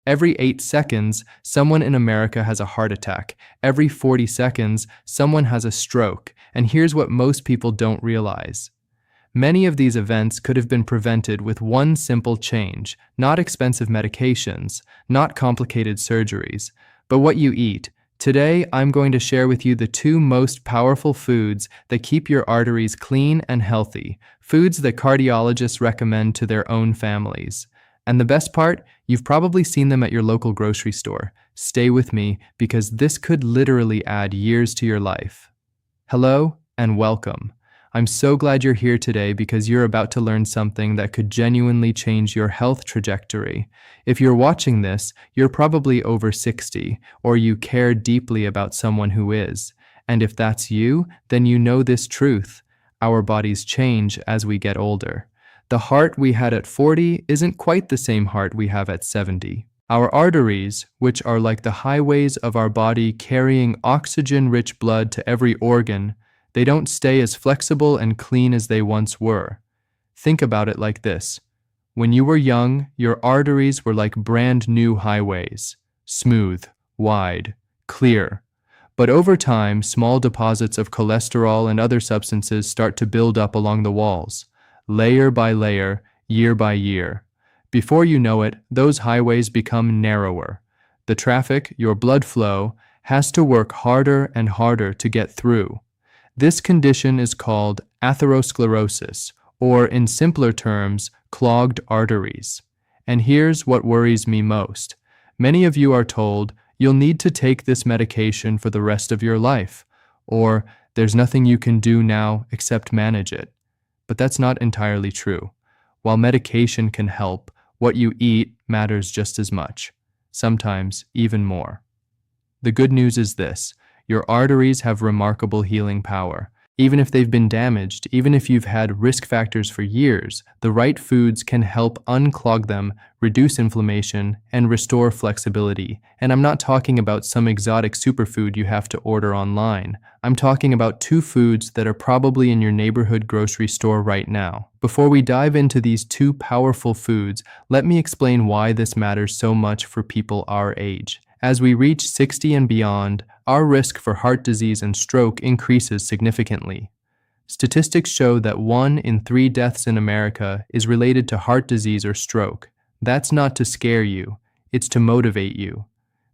Every 8 seconds, someone in America has a heart attack. Every 40 seconds, someone has a stroke. And here's what most people don't realize. Many of these events could have been prevented with one simple change, not expensive medications, not complicated surgeries, but what you eat. Today, I'm going to share with you the 2 most powerful foods that keep your arteries clean and healthy, foods that cardiologists recommend to their own families. And the best part, you've probably seen them at your local grocery store. Stay with me because this could literally add years to your life. Hello and welcome. I'm so glad you're here today because you're about to learn something that could genuinely change your health trajectory. If you're watching this, you're probably over 60, or you care deeply about someone who is. And if that's you, then you know this truth. Our bodies change as we get older. The heart we had at 40 isn't quite the same heart we have at 70. Our arteries, which are like the highways of our body carrying oxygen-rich blood to every organ, they don't stay as flexible and clean as they once were. Think about it like this. When you were young, your arteries were like brand new highways. Smooth, wide, clear. But over time, small deposits of cholesterol and other substances start to build up along the walls, layer by layer, year by year. Before you know it, those highways become narrower. The traffic, your blood flow, has to work harder and harder to get through. This condition is called atherosclerosis, or in simpler terms, clogged arteries. And here's what worries me most. Many of you are told you'll need to take this medication for the rest of your life, or there's nothing you can do now except manage it. But that's not entirely true. While medication can help, what you eat matters just as much, sometimes even more. The good news is this. Your arteries have remarkable healing power. Even if they've been damaged, even if you've had risk factors for years, the right foods can help unclog them, reduce inflammation, and restore flexibility. And I'm not talking about some exotic superfood you have to order online. I'm talking about 2 foods that are probably in your neighborhood grocery store right now. Before we dive into these 2 powerful foods, let me explain why this matters so much for people our age. As we reach 60 and beyond, our risk for heart disease and stroke increases significantly. Statistics show that 1 in 3 deaths in America is related to heart disease or stroke. That's not to scare you, it's to motivate you.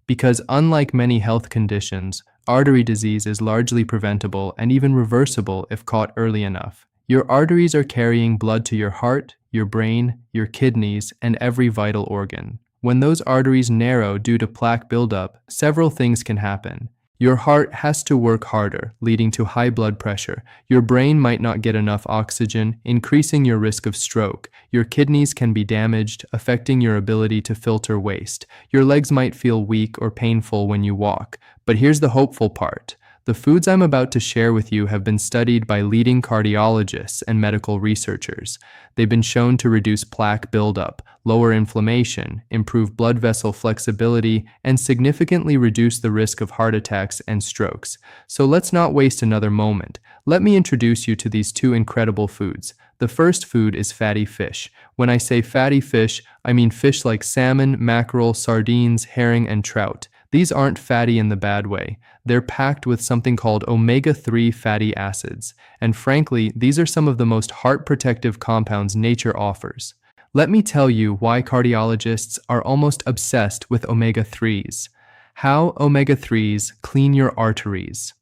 Because unlike many health conditions, artery disease is largely preventable and even reversible if caught early enough. Your arteries are carrying blood to your heart, your brain, your kidneys, and every vital organ. When those arteries narrow due to plaque buildup, several things can happen. Your heart has to work harder, leading to high blood pressure. Your brain might not get enough oxygen, increasing your risk of stroke. Your kidneys can be damaged, affecting your ability to filter waste. Your legs might feel weak or painful when you walk. But here's the hopeful part. The foods I'm about to share with you have been studied by leading cardiologists and medical researchers. They've been shown to reduce plaque buildup, lower inflammation, improve blood vessel flexibility, and significantly reduce the risk of heart attacks and strokes. So let's not waste another moment. Let me introduce you to these 2 incredible foods. The first food is fatty fish. When I say fatty fish, I mean fish like salmon, mackerel, sardines, herring, and trout. These aren't fatty in the bad way. They're packed with something called omega-3 fatty acids. And frankly, these are some of the most heart-protective compounds nature offers. Let me tell you why cardiologists are almost obsessed with omega-3s. How omega-3s clean your arteries.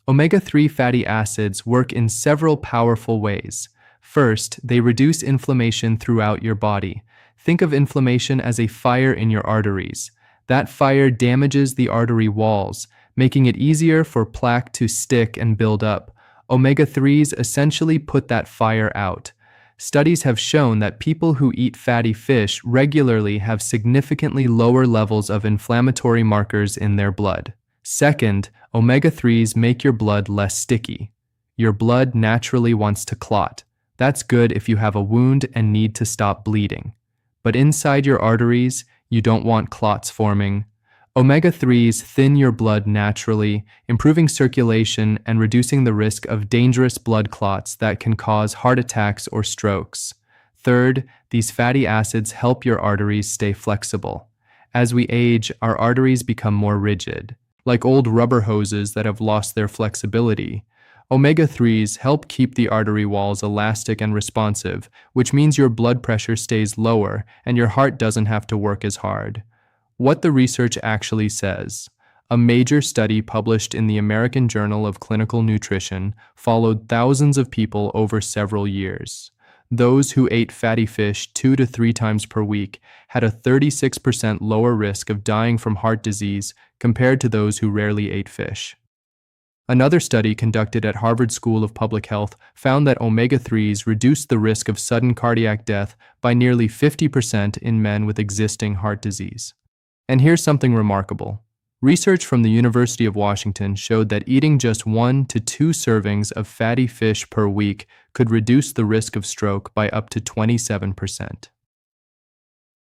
Omega-3 fatty acids work in several powerful ways. First, they reduce inflammation throughout your body. Think of inflammation as a fire in your arteries. That fire damages the artery walls, making it easier for plaque to stick and build up. Omega-3s essentially put that fire out. Studies have shown that people who eat fatty fish regularly have significantly lower levels of inflammatory markers in their blood. Second, omega-3s make your blood less sticky. Your blood naturally wants to clot. That's good if you have a wound and need to stop bleeding. But inside your arteries, you don't want clots forming. Omega-3s thin your blood naturally, improving circulation and reducing the risk of dangerous blood clots that can cause heart attacks or strokes. Third, these fatty acids help your arteries stay flexible. As we age, our arteries become more rigid, like old rubber hoses that have lost their flexibility. Omega-3s help keep the artery walls elastic and responsive, which means your blood pressure stays lower and your heart doesn't have to work as hard. What the research actually says. A major study published in the American Journal of Clinical Nutrition followed thousands of people over several years. Those who ate fatty fish 2 to 3 times per week had a 36% lower risk of dying from heart disease compared to those who rarely ate fish. Another study conducted at Harvard School of Public Health found that omega-3s reduced the risk of sudden cardiac death by nearly 50% in men with existing heart disease. And here's something remarkable. Research from the University of Washington showed that eating just 1 to 2 servings of fatty fish per week could reduce the risk of stroke by up to 27%.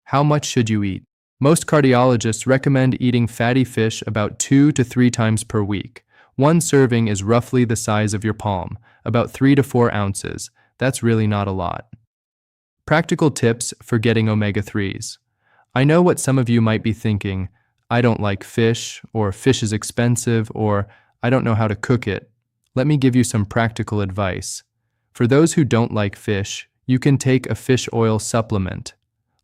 How much should you eat? Most cardiologists recommend eating fatty fish about 2 to 3 times per week. One serving is roughly the size of your palm, about 3 to 4 ounces. That's really not a lot. Practical tips for getting omega-3s. I know what some of you might be thinking. I don't like fish, or fish is expensive, or I don't know how to cook it. Let me give you some practical advice. For those who don't like fish, you can take a fish oil supplement.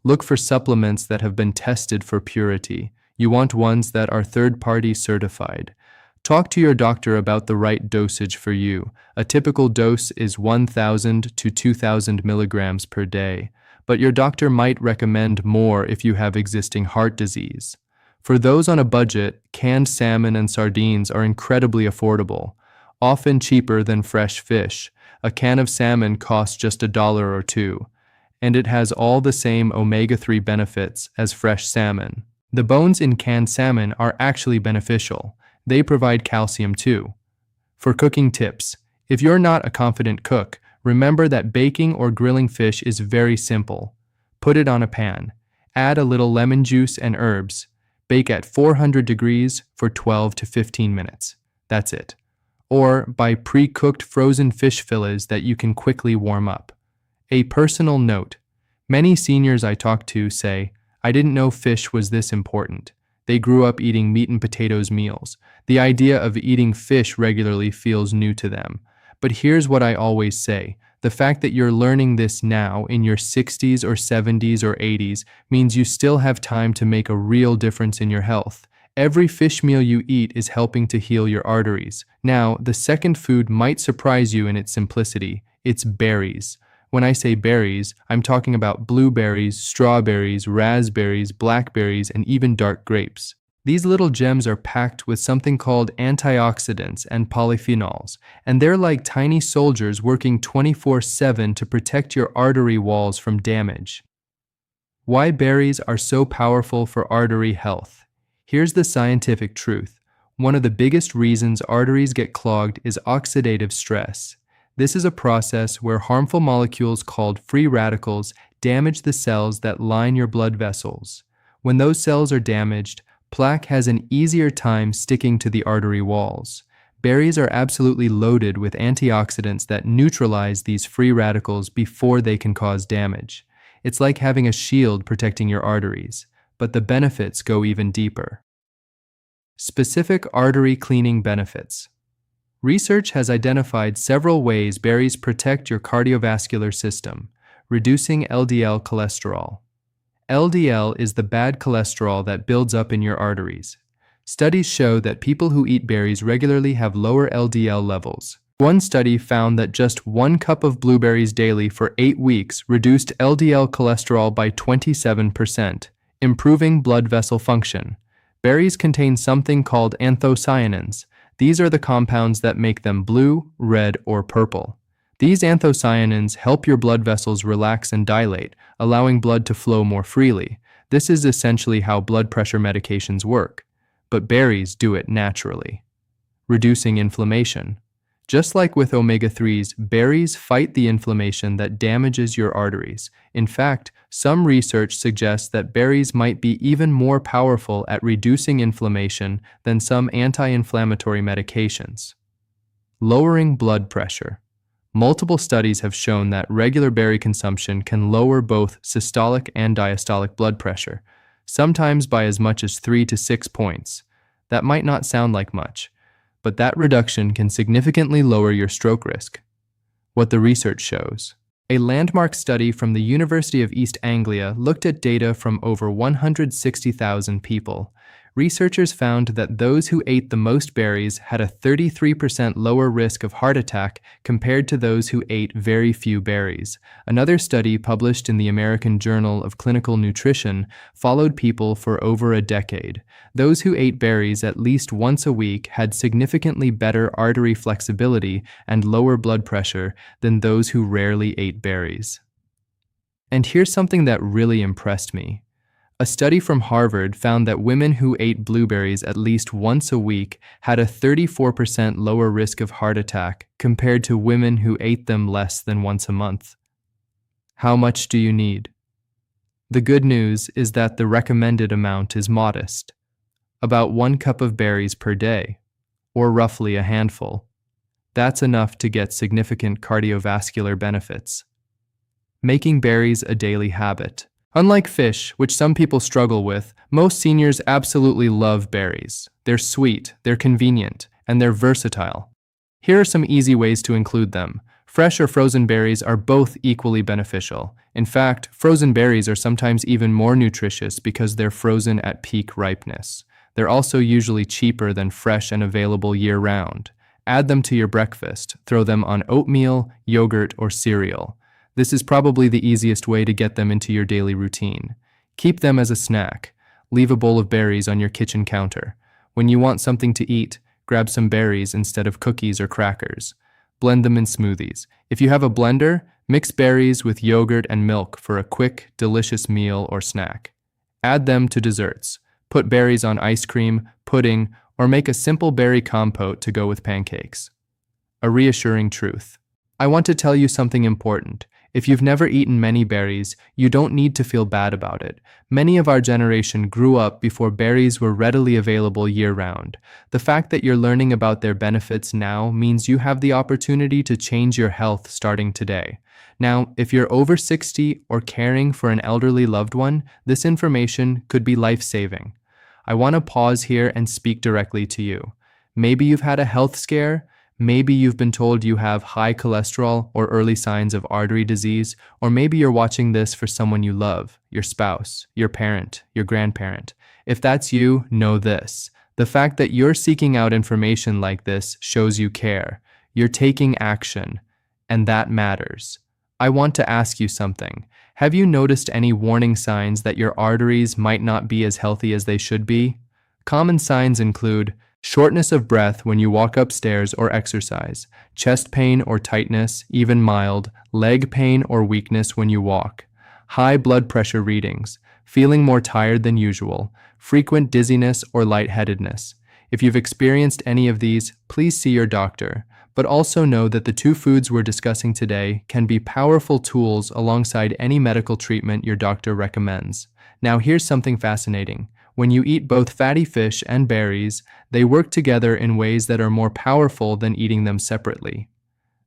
Look for supplements that have been tested for purity. You want ones that are third-party certified. Talk to your doctor about the right dosage for you. A typical dose is 1,000 to 2,000 milligrams per day, but your doctor might recommend more if you have existing heart disease. For those on a budget, canned salmon and sardines are incredibly affordable, often cheaper than fresh fish. A can of salmon costs just $1 or $2, and it has all the same omega-3 benefits as fresh salmon. The bones in canned salmon are actually beneficial. They provide calcium too. For cooking tips, if you're not a confident cook, remember that baking or grilling fish is very simple. Put it on a pan. Add a little lemon juice and herbs. Bake at 400 degrees for 12 to 15 minutes. That's it. Or buy pre-cooked frozen fish fillets that you can quickly warm up. A personal note. Many seniors I talk to say, I didn't know fish was this important. They grew up eating meat and potatoes meals. The idea of eating fish regularly feels new to them. But here's what I always say. The fact that you're learning this now in your 60s or 70s or 80s means you still have time to make a real difference in your health. Every fish meal you eat is helping to heal your arteries. Now, the second food might surprise you in its simplicity. It's berries. When I say berries, I'm talking about blueberries, strawberries, raspberries, blackberries, and even dark grapes. These little gems are packed with something called antioxidants and polyphenols, and they're like tiny soldiers working 24/7 to protect your artery walls from damage. Why berries are so powerful for artery health. Here's the scientific truth. One of the biggest reasons arteries get clogged is oxidative stress. This is a process where harmful molecules called free radicals damage the cells that line your blood vessels. When those cells are damaged, plaque has an easier time sticking to the artery walls. Berries are absolutely loaded with antioxidants that neutralize these free radicals before they can cause damage. It's like having a shield protecting your arteries, but the benefits go even deeper. Specific artery cleaning benefits. Research has identified several ways berries protect your cardiovascular system, reducing LDL cholesterol. LDL is the bad cholesterol that builds up in your arteries. Studies show that people who eat berries regularly have lower LDL levels. One study found that just 1 cup of blueberries daily for 8 weeks reduced LDL cholesterol by 27%, improving blood vessel function. Berries contain something called anthocyanins. These are the compounds that make them blue, red, or purple. These anthocyanins help your blood vessels relax and dilate, allowing blood to flow more freely. This is essentially how blood pressure medications work, but berries do it naturally. Reducing inflammation. Just like with omega-3s, berries fight the inflammation that damages your arteries. In fact, some research suggests that berries might be even more powerful at reducing inflammation than some anti-inflammatory medications. Lowering blood pressure. Multiple studies have shown that regular berry consumption can lower both systolic and diastolic blood pressure. sometimes by as much as 3 to 6 points. That might not sound like much, but that reduction can significantly lower your stroke risk. What the research shows. A landmark study from the University of East Anglia looked at data from over 160,000 people. Researchers found that those who ate the most berries had a 33% lower risk of heart attack compared to those who ate very few berries. Another study published in the American Journal of Clinical Nutrition followed people for over a decade. Those who ate berries at least once a week had significantly better artery flexibility and lower blood pressure than those who rarely ate berries. And here's something that really impressed me. A study from Harvard found that women who ate blueberries at least once a week had a 34% lower risk of heart attack compared to women who ate them less than once a month. How much do you need? The good news is that the recommended amount is modest, about 1 cup of berries per day, or roughly a handful. That's enough to get significant cardiovascular benefits. Making berries a daily habit. Unlike fish, which some people struggle with, most seniors absolutely love berries. They're sweet, they're convenient, and they're versatile. Here are some easy ways to include them. Fresh or frozen berries are both equally beneficial. In fact, frozen berries are sometimes even more nutritious because they're frozen at peak ripeness. They're also usually cheaper than fresh and available year-round. Add them to your breakfast. Throw them on oatmeal, yogurt, or cereal. This is probably the easiest way to get them into your daily routine. Keep them as a snack. Leave a bowl of berries on your kitchen counter. When you want something to eat, grab some berries instead of cookies or crackers. Blend them in smoothies. If you have a blender, mix berries with yogurt and milk for a quick, delicious meal or snack. Add them to desserts. Put berries on ice cream, pudding, or make a simple berry compote to go with pancakes. A reassuring truth. I want to tell you something important. If you've never eaten many berries, you don't need to feel bad about it. Many of our generation grew up before berries were readily available year-round. The fact that you're learning about their benefits now means you have the opportunity to change your health starting today. Now, if you're over 60 or caring for an elderly loved one, this information could be life-saving. I want to pause here and speak directly to you. Maybe you've had a health scare. Maybe you've been told you have high cholesterol or early signs of artery disease, or maybe you're watching this for someone you love, your spouse, your parent, your grandparent. If that's you, know this. The fact that you're seeking out information like this shows you care. You're taking action, and that matters. I want to ask you something. Have you noticed any warning signs that your arteries might not be as healthy as they should be? Common signs include shortness of breath when you walk upstairs or exercise, chest pain or tightness, even mild, leg pain or weakness when you walk, high blood pressure readings, feeling more tired than usual, frequent dizziness or lightheadedness. If you've experienced any of these, please see your doctor. But also know that the 2 foods we're discussing today can be powerful tools alongside any medical treatment your doctor recommends. Now here's something fascinating. When you eat both fatty fish and berries, they work together in ways that are more powerful than eating them separately.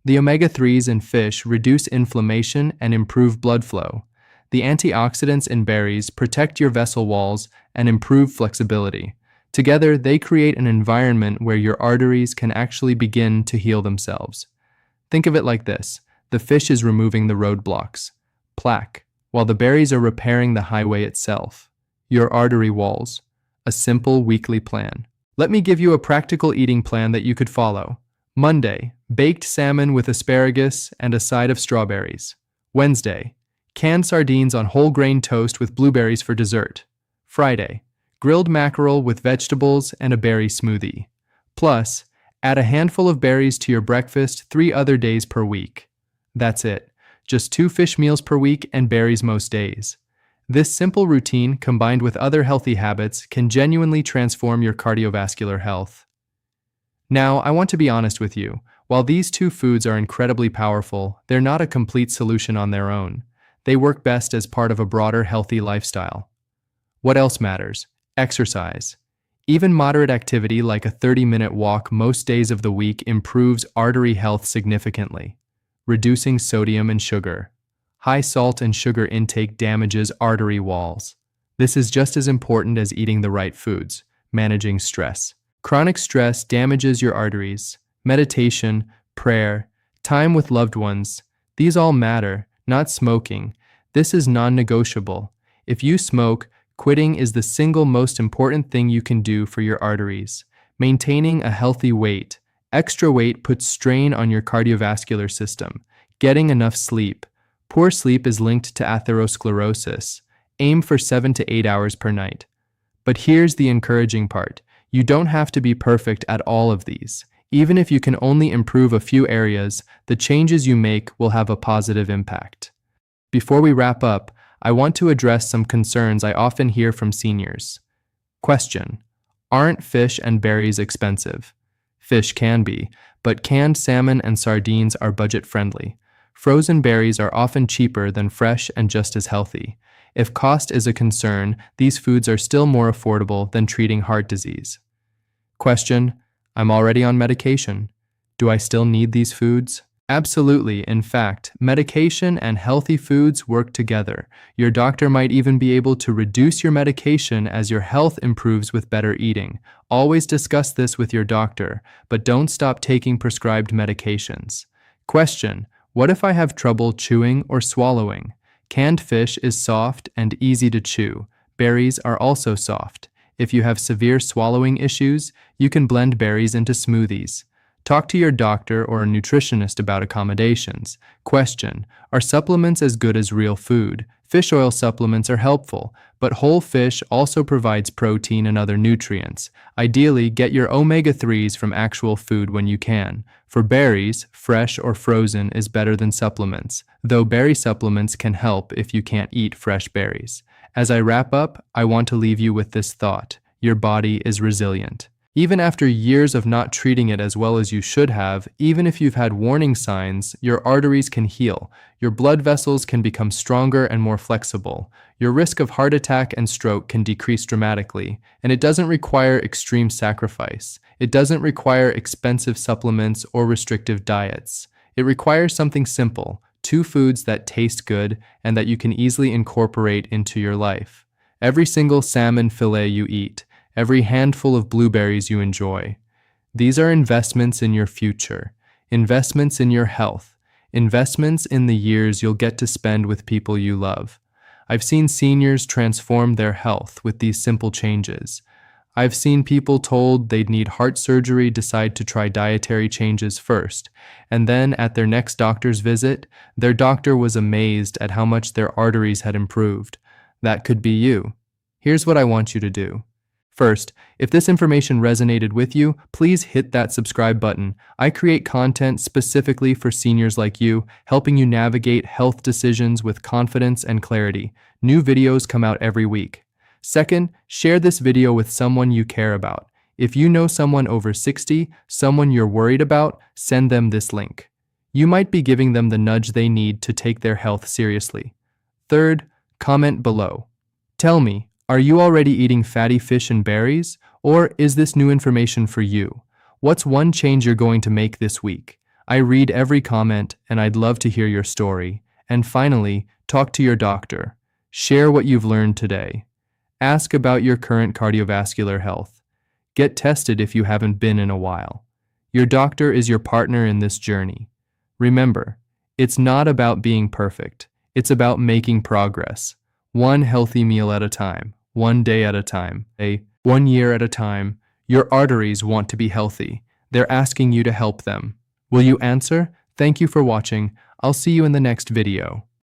The omega-3s in fish reduce inflammation and improve blood flow. The antioxidants in berries protect your vessel walls and improve flexibility. Together, they create an environment where your arteries can actually begin to heal themselves. Think of it like this. The fish is removing the roadblocks, plaque, while the berries are repairing the highway itself, your artery walls. A simple weekly plan. Let me give you a practical eating plan that you could follow. Monday, baked salmon with asparagus and a side of strawberries. Wednesday, canned sardines on whole grain toast with blueberries for dessert. Friday, grilled mackerel with vegetables and a berry smoothie. Plus, add a handful of berries to your breakfast 3 other days per week. That's it. Just 2 fish meals per week and berries most days. This simple routine, combined with other healthy habits, can genuinely transform your cardiovascular health. Now, I want to be honest with you. While these 2 foods are incredibly powerful, they're not a complete solution on their own. They work best as part of a broader healthy lifestyle. What else matters? Exercise. Even moderate activity like a 30-minute walk most days of the week improves artery health significantly. Reducing sodium and sugar. High salt and sugar intake damages artery walls. This is just as important as eating the right foods. Managing stress. Chronic stress damages your arteries. Meditation, prayer, time with loved ones, these all matter, not smoking. This is non-negotiable. If you smoke, quitting is the single most important thing you can do for your arteries. Maintaining a healthy weight. Extra weight puts strain on your cardiovascular system. Getting enough sleep. Poor sleep is linked to atherosclerosis. Aim for 7 to 8 hours per night. But here's the encouraging part. You don't have to be perfect at all of these. Even if you can only improve a few areas, the changes you make will have a positive impact. Before we wrap up, I want to address some concerns I often hear from seniors. Question: aren't fish and berries expensive? Fish can be, but canned salmon and sardines are budget-friendly. Frozen berries are often cheaper than fresh and just as healthy. If cost is a concern, these foods are still more affordable than treating heart disease. Question: I'm already on medication. Do I still need these foods? Absolutely. In fact, medication and healthy foods work together. Your doctor might even be able to reduce your medication as your health improves with better eating. Always discuss this with your doctor, but don't stop taking prescribed medications. Question: what if I have trouble chewing or swallowing? Canned fish is soft and easy to chew. Berries are also soft. If you have severe swallowing issues, you can blend berries into smoothies. Talk to your doctor or a nutritionist about accommodations. Question: are supplements as good as real food? Fish oil supplements are helpful, but whole fish also provides protein and other nutrients. Ideally, get your omega-3s from actual food when you can. For berries, fresh or frozen is better than supplements, though berry supplements can help if you can't eat fresh berries. As I wrap up, I want to leave you with this thought: your body is resilient. Even after years of not treating it as well as you should have, even if you've had warning signs, your arteries can heal. Your blood vessels can become stronger and more flexible. Your risk of heart attack and stroke can decrease dramatically, and it doesn't require extreme sacrifice. It doesn't require expensive supplements or restrictive diets. It requires something simple: 2 foods that taste good and that you can easily incorporate into your life. Every single salmon fillet you eat, every handful of blueberries you enjoy. These are investments in your future, investments in your health, investments in the years you'll get to spend with people you love. I've seen seniors transform their health with these simple changes. I've seen people told they'd need heart surgery decide to try dietary changes first, and then at their next doctor's visit, their doctor was amazed at how much their arteries had improved. That could be you. Here's what I want you to do. First, if this information resonated with you, please hit that subscribe button. I create content specifically for seniors like you, helping you navigate health decisions with confidence and clarity. New videos come out every week. Second, share this video with someone you care about. If you know someone over 60, someone you're worried about, send them this link. You might be giving them the nudge they need to take their health seriously. Third, comment below. Tell me, are you already eating fatty fish and berries, or is this new information for you? What's one change you're going to make this week? I read every comment, and I'd love to hear your story. And finally, talk to your doctor. Share what you've learned today. Ask about your current cardiovascular health. Get tested if you haven't been in a while. Your doctor is your partner in this journey. Remember, it's not about being perfect. It's about making progress. One healthy meal at a time. One day at a time, 1 year at a time. Your arteries want to be healthy. They're asking you to help them. Will you answer? Thank you for watching. I'll see you in the next video.